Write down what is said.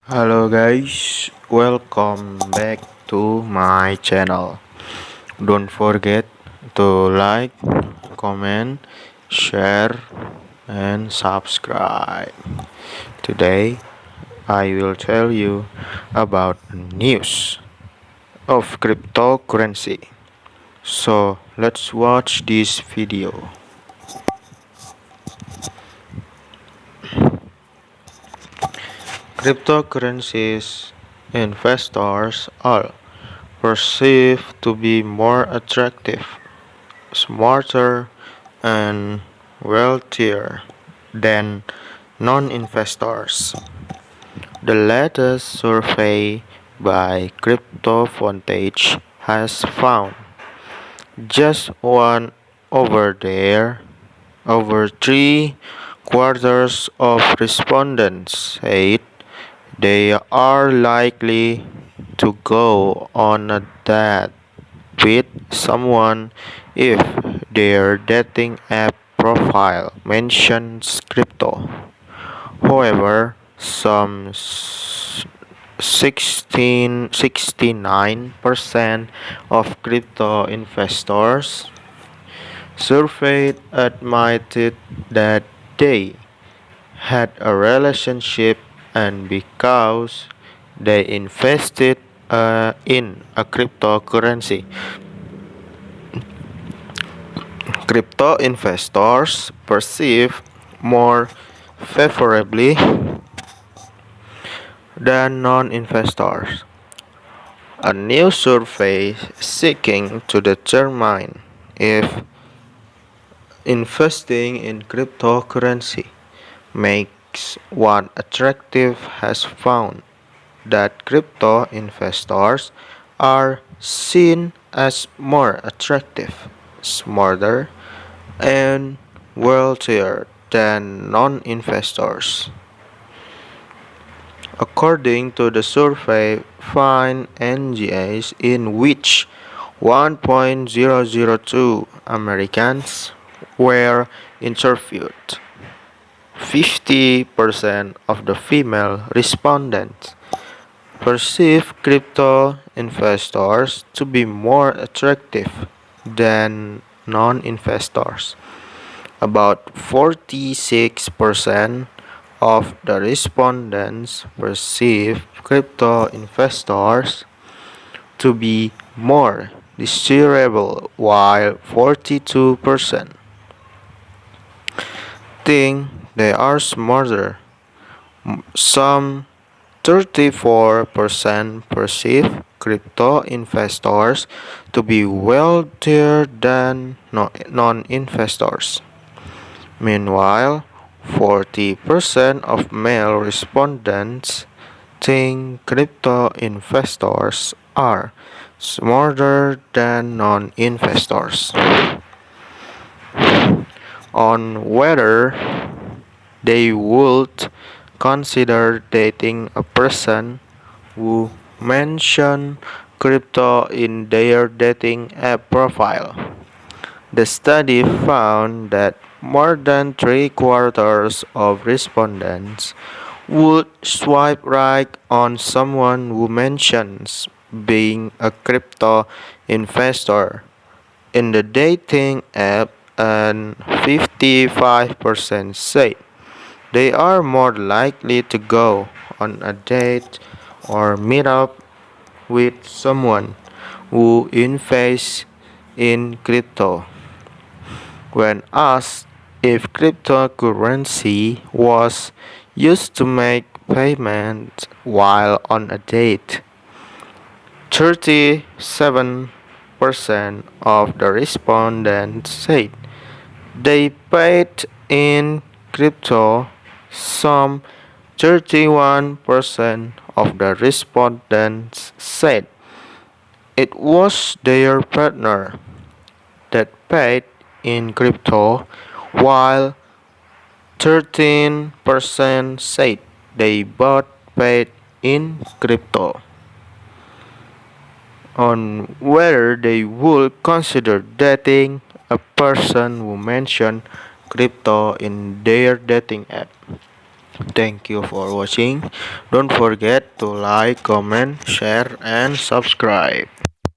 Hello guys, welcome back to my channel. Don't forget to like, comment, share, and subscribe. Today I will tell you about news of cryptocurrency. So let's watch this video. Cryptocurrencies investors are perceived to be more attractive, smarter, and wealthier than non-investors. The latest survey by Cryptographic has found just one over there. Over three quarters of respondents said they are likely to go on a date with someone if their dating app profile mentions crypto. However, some 69% of crypto investors surveyed admitted that they had a relationship and because they invested in a cryptocurrency. Crypto investors perceive more favorably than non-investors. A new survey seeking to determine if investing in cryptocurrency makes one attractive has found that crypto investors are seen as more attractive, smarter, and wealthier than non-investors. According to the survey, find NGAs in which 1.002 Americans were interviewed. 50% of the female respondents perceive crypto investors to be more attractive than non-investors. About 46% of the respondents perceive crypto investors to be more desirable, while 42% think they are smarter. Some 34% perceive crypto investors to be wealthier than non-investors. Meanwhile, 40% of male respondents think crypto investors are smarter than non-investors. On whether they would consider dating a person who mentioned crypto in their dating app profile. The study found that more than three quarters of respondents would swipe right on someone who mentions being a crypto investor in the dating app, and 55% say they are more likely to go on a date or meet up with someone who invests in crypto. When asked if cryptocurrency was used to make payments while on a date, 37% of the respondents said they paid in crypto. Some 31% of the respondents said it was their partner that paid in crypto, while 13% said they both paid in crypto. On whether they would consider dating a person who mentioned crypto in their dating app. Thank you for watching. Don't forget to like, comment, share, and subscribe.